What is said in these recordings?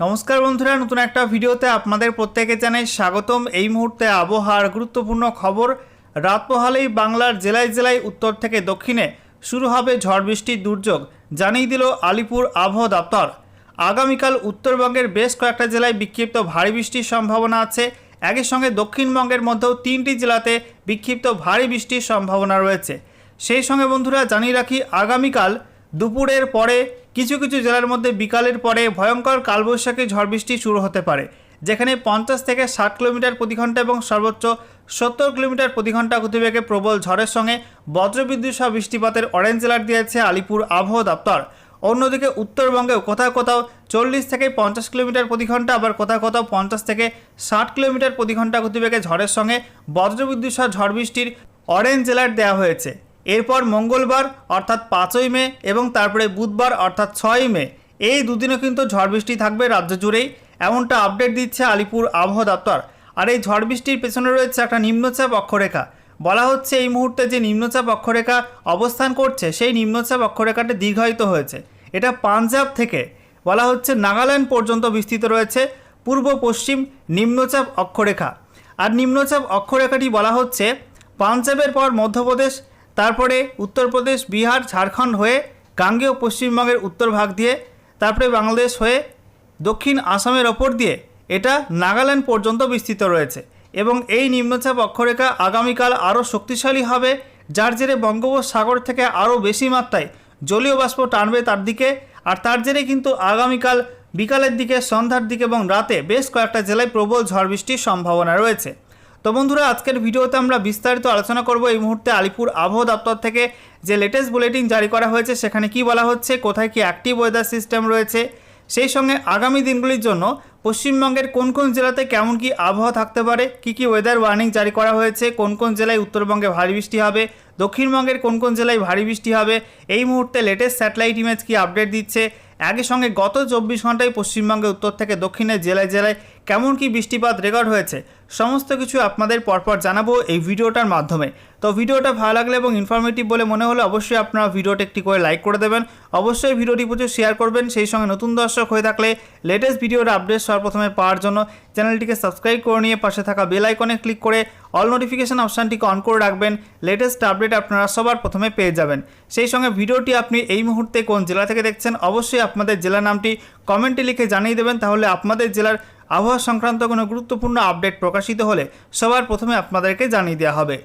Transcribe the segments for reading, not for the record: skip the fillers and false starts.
নমস্কার বন্ধুরা, নতুন একটা ভিডিওতে আপনাদের প্রত্যেকে জানাই স্বাগতম। এই মুহূর্তে আবহাওয়ার গুরুত্বপূর্ণ খবর। রাত পোহালেই বাংলার জেলায় জেলায় উত্তর থেকে দক্ষিণে শুরু হবে ঝড় বৃষ্টির দুর্যোগ, জানিয়ে দিল আলিপুর আবহাওয়া দপ্তর। আগামীকাল উত্তরবঙ্গের বেশ কয়েকটা জেলায় বিক্ষিপ্ত ভারী বৃষ্টির সম্ভাবনা আছে। একই সঙ্গে দক্ষিণবঙ্গের মধ্যেও 3টি জেলাতে বিক্ষিপ্ত ভারী বৃষ্টির সম্ভাবনা রয়েছে। সেই সঙ্গে বন্ধুরা জানিয়ে রাখি, আগামীকাল দুপুরের পরে কিছু কিছু জেলার মধ্যে বিকালের পরে ভয়ঙ্কর কালবৈশাখী ঝড় বৃষ্টি শুরু হতে পারে, যেখানে 50 থেকে 60 কিলোমিটার প্রতি ঘন্টা এবং সর্বোচ্চ 70 কিলোমিটার প্রতি ঘন্টা গতিবেগে প্রবল ঝড়ের সঙ্গে বজ্রবিদ্যুৎ সহ বৃষ্টিপাতের অরেঞ্জ অ্যালার্ট দিয়েছে আলিপুর আবহাওয়া দপ্তর। অন্যদিকে উত্তরবঙ্গেও কোথাও কোথাও 40 থেকে 50 কিলোমিটার প্রতি ঘন্টা, আবার কোথাও কোথাও 50 থেকে 60 কিলোমিটার প্রতি ঘন্টা গতিবেগে ঝড়ের সঙ্গে বজ্রবিদ্যুৎ সহ ঝড় বৃষ্টির অরেঞ্জ অ্যালার্ট দেওয়া হয়েছে। এরপর মঙ্গলবার অর্থাৎ 5ই মে এবং তারপরে বুধবার অর্থাৎ 6ই মে, এই দুদিনও কিন্তু ঝড় বৃষ্টি থাকবে রাজ্য জুড়েই, এমনটা আপডেট দিচ্ছে আলিপুর আবহাওয়া দপ্তর। আর এই ঝড় বৃষ্টির পেছনে রয়েছে একটা নিম্নচাপ অক্ষরেখা। বলা হচ্ছে এই মুহূর্তে যে নিম্নচাপ অক্ষরেখা অবস্থান করছে, সেই নিম্নচাপ অক্ষরেখাটি দীর্ঘায়িত হয়েছে। এটা পাঞ্জাব থেকে বলা হচ্ছে নাগাল্যান্ড পর্যন্ত বিস্তৃত রয়েছে পূর্ব পশ্চিম নিম্নচাপ অক্ষরেখা। আর নিম্নচাপ অক্ষরেখাটি বলা হচ্ছে পাঞ্জাবের পর মধ্যপ্রদেশ, তারপরে উত্তরপ্রদেশ, বিহার, ঝাড়খণ্ড হয়ে গাঙ্গেয় পশ্চিমবঙ্গের উত্তর ভাগ দিয়ে, তারপরে বাংলাদেশ হয়ে দক্ষিণ আসামের ওপর দিয়ে এটা নাগাল্যান্ড পর্যন্ত বিস্তৃত রয়েছে। এবং এই নিম্নচাপ অক্ষরেখা আগামীকাল আরও শক্তিশালী হবে, যার জেরে বঙ্গোপসাগর থেকে আরও বেশি মাত্রায় জলীয় বাষ্প টানবে তার দিকে। আর তার জেরে কিন্তু আগামীকাল বিকালের দিকে, সন্ধ্যার দিকে এবং রাতে বেশ কয়েকটা জেলায় প্রবল ঝড় বৃষ্টির সম্ভাবনা রয়েছে। তো বন্ধুরা, আজকের ভিডিওতে আমরা বিস্তারিত আলোচনা করব এই মুহূর্তে আলিপুর আবহাওয়া দপ্তর থেকে যে লেটেস্ট বুলেটিন জারি করা হয়েছে, সেখানে কি বলা হচ্ছে, কোথায় কি অ্যাক্টিভ ওয়েদার সিস্টেম রয়েছে, সেই সঙ্গে আগামী দিনগুলির জন্য পশ্চিমবঙ্গের কোন কোন জেলাতে কেমন কি আবহাওয়া থাকতে পারে, কি ওয়েদার ওয়ার্নিং জারি করা হয়েছে, কোন কোন জেলায় উত্তরবঙ্গে ভারী বৃষ্টি হবে, দক্ষিণবঙ্গের কোন কোন জেলায় ভারী বৃষ্টি হবে, এই মুহূর্তে লেটেস্ট স্যাটেলাইট ইমেজ কি আপডেট দিচ্ছে, একই সঙ্গে গত 24 ঘন্টায় পশ্চিমবঙ্গে উত্তর থেকে দক্ষিণের জেলায় জেলায় কেমন কি বৃষ্টিপাত রেকর্ড হয়েছে, সমস্ত কিছু আপনাদের পরপর জানাবো এই ভিডিওটার মাধ্যমে। তো ভিডিওটা ভালো লাগলে এবং ইনফরমেটিভ বলে মনে হলে অবশ্যই আপনারা ভিডিওটা একটি করে লাইক করে দেবেন, অবশ্যই ভিডিওটি প্রচুর শেয়ার করবেন। সেই সঙ্গে নতুন দর্শক হয়ে থাকলে লেটেস্ট ভিডিওর আপডেট সর্বপ্রথমে পাওয়ার জন্য চ্যানেলটিকে সাবস্ক্রাইব করে নিয়ে পাশে থাকা বেল আইকনে ক্লিক করে অল নোটিফিকেশন অপশানটিকে অন করে রাখবেন। লেটেস্ট আপডেট আপনারা সবার প্রথমে পেয়ে যাবেন। সেই সঙ্গে ভিডিওটি আপনি এই মুহূর্তে কোন জেলা থেকে দেখছেন, অবশ্যই আপনাদের জেলার নামটি কমেন্টে লিখে জানিয়ে দেবেন, তাহলে আপনাদের জেলার আবহাওয়া সংক্রান্ত কোনো গুরুত্বপূর্ণ আপডেট প্রকাশিত হলে সবার প্রথমে আপনাদেরকে জানিয়ে দেওয়া হবে।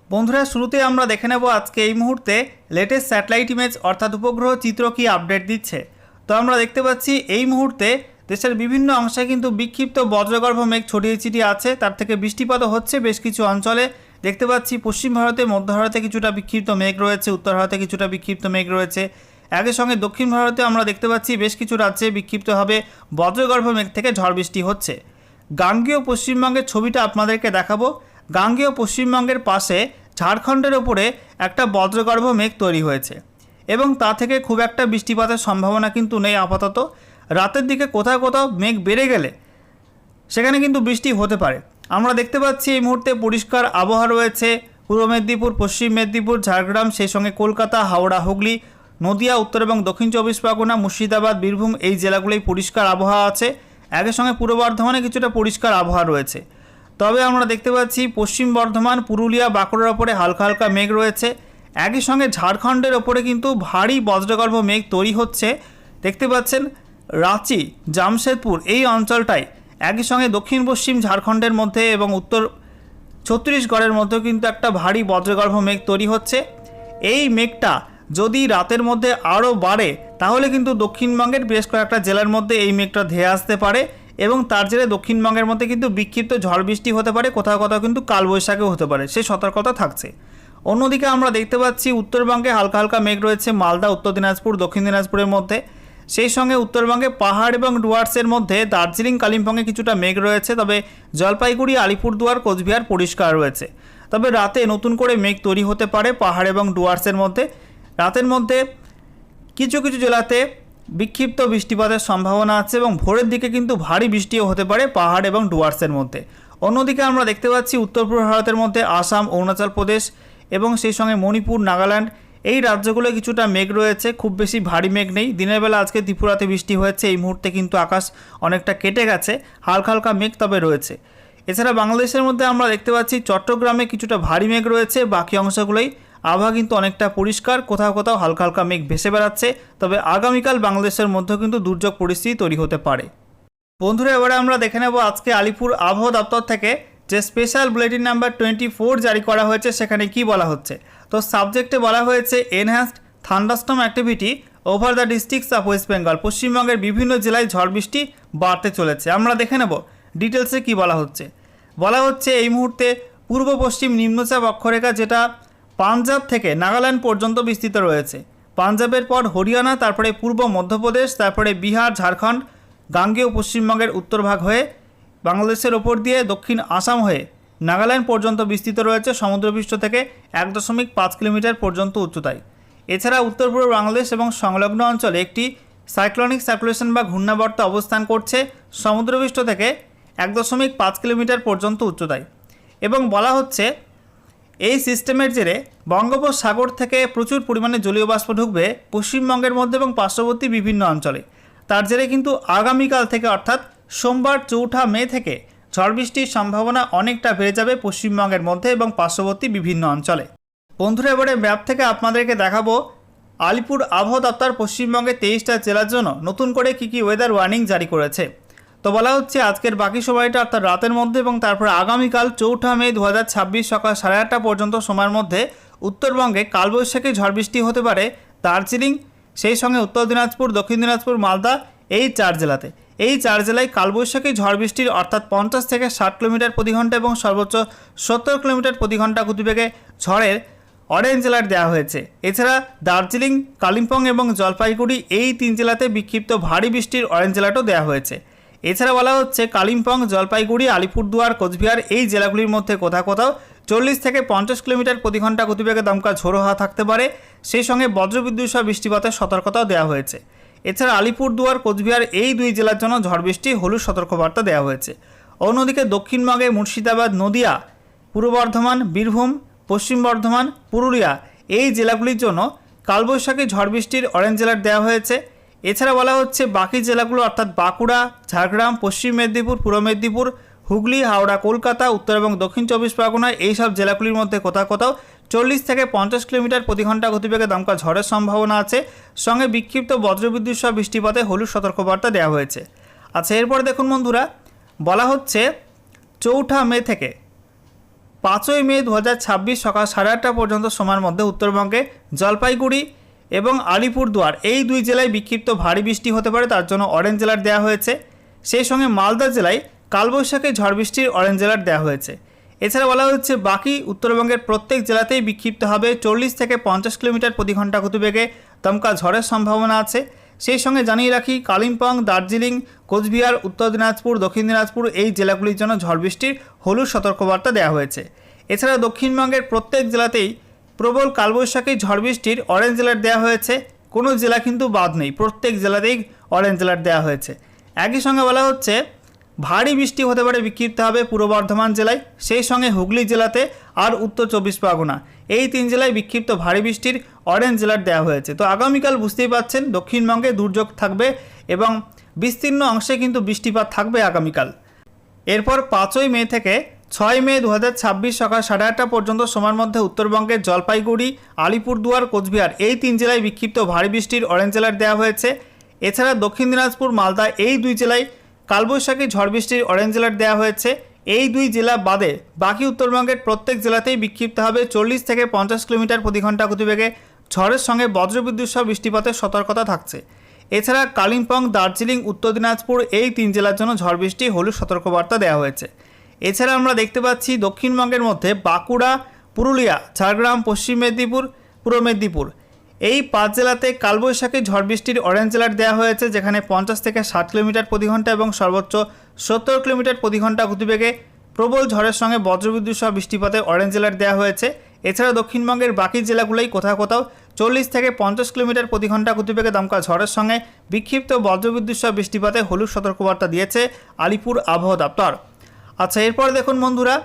বন্ধুরা, শুরুতে আমরা দেখে নেব আজকে এই মুহূর্তে লেটেস্ট স্যাটেলাইট ইমেজ অর্থাৎ উপগ্রহ চিত্র কি আপডেট দিচ্ছে। তো আমরা দেখতে পাচ্ছি এই মুহূর্তে দেশের বিভিন্ন অংশে কিন্তু বিক্ষিপ্ত বজ্রগর্ভ মেঘ ছড়িয়ে ছিটিয়ে আছে, তার থেকে বৃষ্টিপাতও হচ্ছে বেশ কিছু অঞ্চলে। দেখতে পাচ্ছি পশ্চিম ভারতে, মধ্য ভারতে কিছুটা বিক্ষিপ্ত মেঘ রয়েছে, উত্তর ভারতে কিছুটা বিক্ষিপ্ত মেঘ রয়েছে। একই সঙ্গে দক্ষিণ ভারতে আমরা দেখতে পাচ্ছি বেশ কিছু রাজ্যে বিক্ষিপ্তভাবে বজ্রগর্ভ মেঘ থেকে ঝড় বৃষ্টি হচ্ছে। গাঙ্গেয় পশ্চিমবঙ্গের ছবিটা আপনাদেরকে দেখাবো। গাঙ্গেয় পশ্চিমবঙ্গের পাশে ঝাড়খণ্ডের ওপরে একটা বজ্রগর্ভ মেঘ তৈরি হয়েছে এবং তা থেকে খুব একটা বৃষ্টিপাতের সম্ভাবনা কিন্তু নেই আপাতত। রাতের দিকে কোথাও কোথাও মেঘ বেড়ে গেলে সেখানে কিন্তু বৃষ্টি হতে পারে। আমরা দেখতে পাচ্ছি এই মুহূর্তে পরিষ্কার আবহাওয়া রয়েছে পূর্ব মেদিনীপুর, পশ্চিম মেদিনীপুর, ঝাড়গ্রাম, সেই সঙ্গে কলকাতা, হাওড়া, হুগলি, নদিয়া, উত্তর এবং দক্ষিণ 24 পরগনা, মুর্শিদাবাদ, বীরভূম, এই জেলাগুলোই পরিষ্কার আবহাওয়া আছে। একই সঙ্গে পূর্ব বর্ধমানে কিছুটা পরিষ্কার আবহাওয়া রয়েছে। তবে আমরা দেখতে পাচ্ছি পশ্চিম বর্ধমান, পুরুলিয়া, বাঁকুড়ার ওপরে হালকা হালকা মেঘ রয়েছে। একই সঙ্গে ঝাড়খণ্ডের ওপরে কিন্তু ভারী বজ্রগর্ভ মেঘ তৈরি হচ্ছে। দেখতে পাচ্ছেন রাঁচি, জামশেদপুর এই অঞ্চলটায়, একই সঙ্গে দক্ষিণ পশ্চিম ঝাড়খণ্ডের মধ্যে এবং উত্তর ছত্তিশগড়ের মধ্যেও কিন্তু একটা ভারী বজ্রগর্ভ মেঘ তৈরি হচ্ছে। এই মেঘটা যদি রাতের মধ্যে আরও বাড়ে তাহলে কিন্তু দক্ষিণবঙ্গের বেশ কয়েকটা জেলার মধ্যে এই মেঘটা ধেয়ে আসতে পারে এবং তার জেরে দক্ষিণবঙ্গের মধ্যে কিন্তু বিক্ষিপ্ত ঝড় বৃষ্টি হতে পারে, কোথাও কোথাও কিন্তু কালবৈশাখীও হতে পারে, সেই সতর্কতা থাকছে। অন্যদিকে আমরা দেখতে পাচ্ছি উত্তরবঙ্গে হালকা হালকা মেঘ রয়েছে মালদা, উত্তর দিনাজপুর, দক্ষিণ দিনাজপুরের মধ্যে। সেই সঙ্গে উত্তরবঙ্গে পাহাড় এবং ডুয়ার্সের মধ্যে দার্জিলিং, কালিম্পংয়ে কিছুটা মেঘ রয়েছে, তবে জলপাইগুড়ি, আলিপুরদুয়ার, কোচবিহার পরিষ্কার রয়েছে। তবে রাতে নতুন করে মেঘ তৈরি হতে পারে পাহাড় এবং ডুয়ার্সের মধ্যে। রাতের মধ্যে কিছু কিছু জেলাতে বিক্ষিপ্ত বৃষ্টিপাতের সম্ভাবনা আছে এবং ভোরের দিকে কিন্তু ভারী বৃষ্টিও হতে পারে পাহাড় এবং ডুয়ার্সের মধ্যে। অন্যদিকে আমরা দেখতে পাচ্ছি উত্তর পূর্ব ভারতের মধ্যে আসাম, অরুণাচল প্রদেশ এবং সেই সঙ্গে মণিপুর, নাগাল্যান্ড এই রাজ্যগুলো কিছুটা মেঘ রয়েছে, খুব বেশি ভারী মেঘ নেই। দিনের বেলা আজকে ত্রিপুরাতে বৃষ্টি হয়েছে, এই মুহূর্তে কিন্তু আকাশ অনেকটা কেটে গেছে, হালকা হালকা মেঘ তবে রয়েছে। এছাড়া বাংলাদেশের মধ্যে আমরা দেখতে পাচ্ছি চট্টগ্রামে কিছুটা ভারী মেঘ রয়েছে, বাকি অংশগুলোই আবহাওয়া কিন্তু অনেকটা পরিষ্কার, কোথাও কোথাও হালকা হালকা মেঘ ভেসে বেড়াচ্ছে। তবে আগামীকাল বাংলাদেশের মধ্যেও কিন্তু দুর্যোগ পরিস্থিতি তৈরি হতে পারে। বন্ধুরা, এবারে আমরা দেখে নেব আজকে আলিপুর আবহাওয়া দপ্তর থেকে যে স্পেশাল বুলেটিন নাম্বার 24 জারি করা হয়েছে সেখানে কি বলা হচ্ছে। তো সাবজেক্টে বলা হয়েছে enhanced thunderstorm activity over the districts of West Bengal. পশ্চিমবঙ্গের বিভিন্ন জেলায় ঝড় বৃষ্টি বাড়তে চলেছে। আমরা দেখে নেব ডিটেলসে কি বলা হচ্ছে। বলা হচ্ছে এই মুহূর্তে পূর্ব পশ্চিম নিম্নচাপ অক্ষরেখা যেটা পাঞ্জাব থেকে নাগাল্যান্ড পর্যন্ত বিস্তৃত রয়েছে। পাঞ্জাবের পর হরিয়ানা, তারপরে পূর্ব মধ্যপ্রদেশ, তারপরে বিহার, ঝাড়খণ্ড, গাঙ্গেয় পশ্চিমবঙ্গের উত্তরভাগ হয়ে বাংলাদেশের ওপর দিয়ে দক্ষিণ আসাম হয়ে নাগাল্যান্ড পর্যন্ত বিস্তৃত রয়েছে, সমুদ্রপৃষ্ঠ থেকে 1.5 কিলোমিটার পর্যন্ত উচ্চতায়। এছাড়া উত্তর পূর্ব বাংলাদেশ এবং সংলগ্ন অঞ্চলে একটি সাইক্লোনিক সার্কুলেশন বা ঘূর্ণাবর্ত অবস্থান করছে, সমুদ্রপৃষ্ঠ থেকে 1.5 কিলোমিটার পর্যন্ত উচ্চতায়। এবং বলা হচ্ছে এই সিস্টেমের জেরে বঙ্গোপসাগর থেকে প্রচুর পরিমাণে জলীয় বাষ্প ঢুকবে পশ্চিমবঙ্গের মধ্যে এবং পার্শ্ববর্তী বিভিন্ন অঞ্চলে। তার জেরে কিন্তু আগামীকাল থেকে অর্থাৎ সোমবার 4 মে থেকে ঝড় বৃষ্টির সম্ভাবনা অনেকটা বেড়ে যাবে পশ্চিমবঙ্গের মধ্যে এবং পার্শ্ববর্তী বিভিন্ন অঞ্চলে। বন্ধুরা, এবারে ম্যাপ থেকে আপনাদেরকে দেখাবো আলিপুর আবহাওয়া দপ্তর পশ্চিমবঙ্গের 23টা জেলার জন্য নতুন করে কী ওয়েদার ওয়ার্নিং জারি করেছে। তো বলা হচ্ছে আজকের বাকি সময়টা অর্থাৎ রাতের মধ্যে এবং তারপর আগামীকাল 4 মে 2026 সকাল 8:30 পর্যন্ত সময়ের মধ্যে উত্তরবঙ্গে কালবৈশাখী ঝড় বৃষ্টি হতে পারে দার্জিলিং, সেই সঙ্গে উত্তর দিনাজপুর, দক্ষিণ দিনাজপুর, মালদা, এই 4 জেলাতে। এই 4 জেলায় কালবৈশাখী ঝড় বৃষ্টির অর্থাৎ 50 থেকে 60 কিলোমিটার প্রতি ঘন্টা এবং সর্বোচ্চ 70 কিলোমিটার প্রতি ঘন্টা গতিবেগে ঝড়ের অরেঞ্জ অ্যালার্ট দেওয়া হয়েছে। এছাড়া দার্জিলিং, কালিম্পং এবং জলপাইগুড়ি এই 3 জেলাতে বিক্ষিপ্ত ভারী বৃষ্টির অরেঞ্জ অ্যালার্টও দেওয়া হয়েছে। এছাড়া বলা হচ্ছে কালিম্পং, জলপাইগুড়ি, আলিপুরদুয়ার, কোচবিহার এই জেলাগুলির মধ্যে কোথাও কোথাও 40 থেকে 50 কিলোমিটার প্রতি ঘন্টা গতিবেগে দমকা ঝোড়ো হাওয়া থাকতে পারে, সেই সঙ্গে বজ্রবিদ্যুৎ সহ বৃষ্টিপাতের সতর্কতাও দেওয়া হয়েছে। এছাড়া আলিপুরদুয়ার, কোচবিহার এই 2 জেলার জন্য ঝড় বৃষ্টি হলুদ সতর্কবার্তা দেওয়া হয়েছে। অন্যদিকে দক্ষিণবঙ্গে মুর্শিদাবাদ, নদিয়া, পূর্ব বর্ধমান, বীরভূম, পশ্চিম বর্ধমান, পুরুলিয়া এই জেলাগুলির জন্য কালবৈশাখী ঝড় বৃষ্টির অরেঞ্জ অ্যালার্ট দেওয়া হয়েছে। এছাড়া বলা হচ্ছে বাকি জেলাগুলো অর্থাৎ বাঁকুড়া, ঝাড়গ্রাম, পশ্চিম মেদিনীপুর, পূর্ব মেদিনীপুর, হুগলি, হাওড়া, কলকাতা, উত্তর এবং দক্ষিণ 24 পরগনা এই সব জেলাগুলির মধ্যে কোথাও কোথাও 40 থেকে 50 কিলোমিটার প্রতি ঘন্টা গতিবেগে দমকা ঝড়ের সম্ভাবনা আছে, সঙ্গে বিক্ষিপ্ত বজ্রবিদ্যুৎ সহ বৃষ্টিপাতে হলুদ সতর্কবার্তা দেওয়া হয়েছে। আচ্ছা, এরপর দেখুন বন্ধুরা, বলা হচ্ছে 4 মে থেকে 5 মে 2026 সকাল 8:30 পর্যন্ত সময়ের মধ্যে উত্তরবঙ্গে জলপাইগুড়ি এবং আলিপুরদুয়ার এই 2 জেলায় বিক্ষিপ্ত ভারী বৃষ্টি হতে পারে, তার জন্য অরেঞ্জ অ্যালার্ট দেওয়া হয়েছে। সেই সঙ্গে মালদা জেলায় কালবৈশাখী ঝড় বৃষ্টির অরেঞ্জ অ্যালার্ট দেওয়া হয়েছে। এছাড়া বলা হচ্ছে বাকি উত্তরবঙ্গের প্রত্যেক জেলাতেই বিক্ষিপ্ত হবে 40 থেকে 50 কিলোমিটার প্রতি ঘন্টা গতিবেগে দমকা ঝড়ের সম্ভাবনা আছে। সেই সঙ্গে জানিয়ে রাখি কালিম্পং, দার্জিলিং, কোচবিহার, উত্তর দিনাজপুর, দক্ষিণ দিনাজপুর এই জেলাগুলির জন্য ঝড় বৃষ্টির হলুদ সতর্কবার্তা দেওয়া হয়েছে। এছাড়া দক্ষিণবঙ্গের প্রত্যেক জেলাতেই প্রবল কালবৈশাখী ঝড় বৃষ্টির অরেঞ্জ অ্যালার্ট দেওয়া হয়েছে, কোনো জেলা কিন্তু বাদ নেই, প্রত্যেক জেলাতেই অরেঞ্জ অ্যালার্ট দেওয়া হয়েছে। একই সঙ্গে বলা হচ্ছে ভারী বৃষ্টি হতে পারে, বিক্ষিপ্ত হবে পূর্ব বর্ধমান জেলায়, সেই সঙ্গে হুগলি জেলাতে আর উত্তর 24 পরগনা এই 3 জেলায় বিক্ষিপ্ত ভারী বৃষ্টির অরেঞ্জ অ্যালার্ট দেওয়া হয়েছে। তো আগামীকাল বুঝতেই পাচ্ছেন দক্ষিণবঙ্গে দুর্যোগ থাকবে এবং বিস্তীর্ণ অংশে কিন্তু বৃষ্টিপাত থাকবে আগামীকাল। এরপর 5 মে থেকে 6 মে 2026 সকাল 8:30 পর্যন্ত সময়ের মধ্যে উত্তরবঙ্গের জলপাইগুড়ি, আলিপুরদুয়ার, কোচবিহার এই 3 জেলায় বিক্ষিপ্ত ভারী বৃষ্টির অরেঞ্জ অ্যালার্ট দেওয়া হয়েছে। এছাড়া দক্ষিণ দিনাজপুর, মালদা এই 2 জেলায় কালবৈশাখী ঝড় বৃষ্টির অরেঞ্জ অ্যালার্ট দেওয়া হয়েছে। এই 2 জেলা বাদে বাকি উত্তরবঙ্গের প্রত্যেক জেলাতেই বিক্ষিপ্ত হবে 40 থেকে 50 কিলোমিটার প্রতি ঘন্টা গতিবেগে ঝড়ের সঙ্গে বজ্রবিদ্যুৎ সহ বৃষ্টিপাতের সতর্কতা থাকছে। এছাড়া কালিম্পং, দার্জিলিং, উত্তর দিনাজপুর এই 3 জেলার জন্য ঝড় বৃষ্টি হলুদ সতর্কবার্তা দেওয়া হয়েছে। এছাড়া আমরা দেখতে পাচ্ছি দক্ষিণবঙ্গের মধ্যে বাঁকুড়া, পুরুলিয়া, ঝাড়গ্রাম, পশ্চিম মেদিনীপুর, পূর্ব মেদিনীপুর এই 5 জেলাতে কালবৈশাখী ঝড় বৃষ্টির অরেঞ্জ অ্যালার্ট দেওয়া হয়েছে, যেখানে 50 থেকে 60 কিলোমিটার প্রতি ঘন্টা এবং সর্বোচ্চ 70 কিলোমিটার প্রতি ঘন্টা গতিবেগে প্রবল ঝড়ের সঙ্গে বজ্রবিদ্যুৎ সহ বৃষ্টিপাতে অরেঞ্জ অ্যালার্ট দেওয়া হয়েছে। এছাড়া দক্ষিণবঙ্গের বাকি জেলাগুলোই কোথাও কোথাও 40 থেকে 50 কিলোমিটার প্রতি ঘন্টা গতিবেগে দমকা ঝড়ের সঙ্গে বিক্ষিপ্ত বজ্রবিদ্যুৎ সহ বৃষ্টিপাতে হলুদ সতর্কবার্তা দিয়েছে আলিপুর আবহাওয়া দপ্তর। আচ্ছা, এরপর দেখুন বন্ধুরা,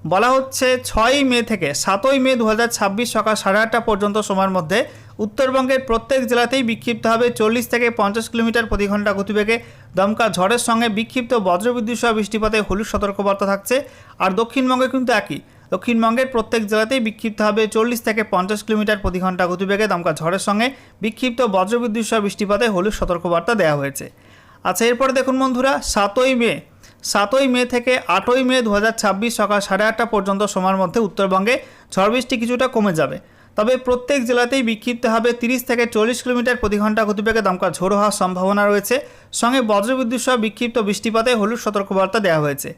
বলা হচ্ছে 6ই মে থেকে 7ই মে 2026 সকাল 8:30 পর্যন্ত সময়ের মধ্যে উত্তরবঙ্গের প্রত্যেক জেলাতেই বিক্ষিপ্ত হবে 40 থেকে 50 কিলোমিটার প্রতি ঘন্টা গতিবেগে দমকা ঝড়ের সঙ্গে বিক্ষিপ্ত বজ্রবিদ্যুৎ সহ বৃষ্টিপাতে হলুদ সতর্কবার্তা থাকছে। আর দক্ষিণবঙ্গে কিন্তু একই, দক্ষিণবঙ্গের প্রত্যেক জেলাতেই বিক্ষিপ্ত হবে 40 থেকে 50 কিলোমিটার প্রতি ঘন্টা গতিবেগে দমকা ঝড়ের সঙ্গে বিক্ষিপ্ত বজ্রবিদ্যুৎ সহ বৃষ্টিপাতে হলুদ সতর্কবার্তা দেওয়া হয়েছে। আচ্ছা, এরপরে দেখুন বন্ধুরা, 7ই মে থেকে 8ই মে 2026 সকাল 8:30 পর্যন্ত সময়ের মধ্যে উত্তরবঙ্গে ঝড় বৃষ্টি কিছুটা কমে যাবে, তবে প্রত্যেক জেলাতেই বিক্ষিপ্ত হবে 30 থেকে 40 কিলোমিটার প্রতি ঘন্টা গতিবেগে দমকা ঝোড়ো হওয়ার সম্ভাবনা রয়েছে। সঙ্গে বজ্রবিদ্যুৎ সহ বিক্ষিপ্ত বৃষ্টিপাতে হলুদ সতর্কবার্তা দেওয়া হয়েছে।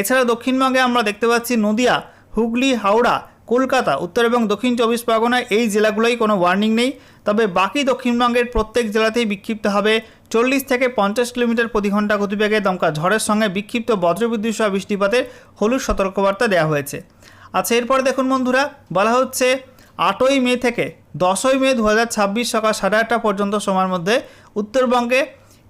এছাড়া দক্ষিণবঙ্গে আমরা দেখতে পাচ্ছি নদিয়া, হুগলি, হাওড়া, কলকাতা, উত্তর এবং দক্ষিণ 24 পরগনা এই জেলাগুলোই কোনো ওয়ার্নিং নেই, তবে বাকি দক্ষিণবঙ্গের প্রত্যেক জেলাতেই বিক্ষিপ্ত হবে 40 থেকে 50 কিলোমিটার প্রতি ঘন্টা গতিবেগে দমকা ঝড়ের সঙ্গে বিক্ষিপ্ত বজ্রবিদ্যুৎ সহ বৃষ্টিপাতের হলুদ সতর্কবার্তা দেওয়া হয়েছে। আচ্ছা, এরপরে দেখুন বন্ধুরা, বলা হচ্ছে 8ই মে থেকে 10ই মে 2026 সকাল 8:30 পর্যন্ত সময়ের মধ্যে উত্তরবঙ্গে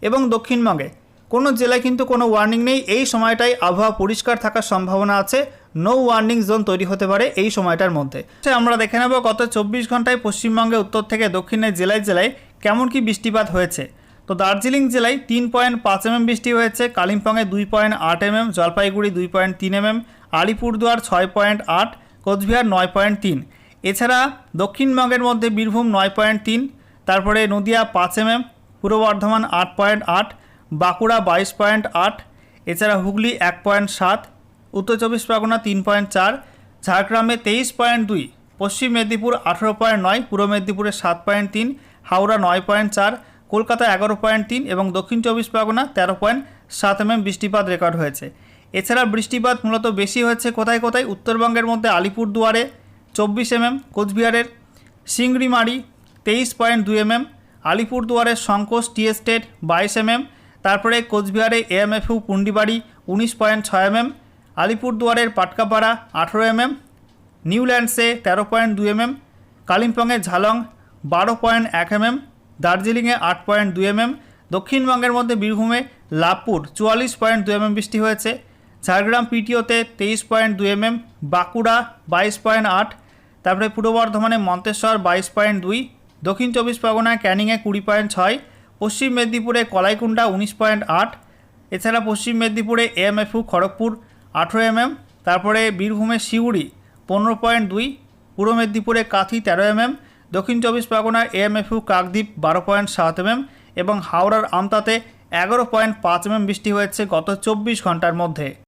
এবং দক্ষিণবঙ্গে কোনো জেলায় কিন্তু কোনো ওয়ার্নিং নেই। এই সময়টাই আবহাওয়া পরিষ্কার থাকার সম্ভাবনা আছে, নো ওয়ার্নিং জোন তৈরি হতে পারে এই সময়টার মধ্যে। আমরা দেখে নেব গত 24 ঘন্টায় পশ্চিমবঙ্গে উত্তর থেকে দক্ষিণের জেলায় জেলায় কেমন কি বৃষ্টিপাত হয়েছে। তো দার্জিলিং জেলায় 3.5 mm বৃষ্টি হয়েছে, কালিম্পংয়ে 2.8 mm, জলপাইগুড়ি 2.3 mm, আলিপুরদুয়ার 6.8, কোচবিহার 9.3। এছাড়া দক্ষিণবঙ্গের মধ্যে বীরভূম 9.3, তারপরে নদিয়া 5 mm, পূর্ব বর্ধমান 8.8, বাঁকুড়া 22.8, এছাড়া হুগলি 1.7, উত্তর 24 পরগনা 3.4, ঝাড়গ্রামে 23.2, পশ্চিম মেদিনীপুর 18.9, পূর্ব মেদিনীপুরে 7.3, হাওড়া 9.4, কলকাতা 11.3 এবং দক্ষিণ 24 পরগনা 13.7 mm বৃষ্টিপাত রেকর্ড হয়েছে। এছাড়া বৃষ্টিপাত মূলত বেশি হয়েছে কোথায় কোথায়, উত্তরবঙ্গের মধ্যে আলিপুরদুয়ারে 24 mm, কোচবিহারের সিংড়িমারি 23.2 mm, আলিপুরদুয়ারের শঙ্কোষ টি এস্টেট 22 mm, তারপরে কোচবিহারে এএমএফইউ Pundibari 19.6 mm, আলিপুরদুয়ারের Patkapara 18 mm, নিউল্যান্ডসে 13.2 mm, কালিম্পংয়ে Jhalong 12.1 mm, দার্জিলিংয়ে 8.2 mm, দক্ষিণবঙ্গের মধ্যে বীরভূমে লাভপুর 44.2 mm বৃষ্টি হয়েছে, ঝাড়গ্রাম পিটিওতে 23.2 mm, বাঁকুড়া 22.8, তারপরে পূর্ব বর্ধমানে মন্তেশ্বর 22.2, দক্ষিণ 24 পরগনায় ক্যানিংয়ে 20.6, পশ্চিম মেদিনীপুরে কলাইকুণ্ডা 19.8, এছাড়া পশ্চিম মেদিনীপুরে এএমএফইউ খড়গপুর 18 mm, তারপরে বীরভূমে সিউড়ি 15.2, পূর্ব মেদিনীপুরে কাথি 13 mm, দক্ষিণ 24 পরগনার এএমএফইউ কাকদ্বীপ 12.7 mm এবং হাওড়ার আমতাতে 11.5 mm বৃষ্টি হয়েছে গত 24 ঘন্টার মধ্যে।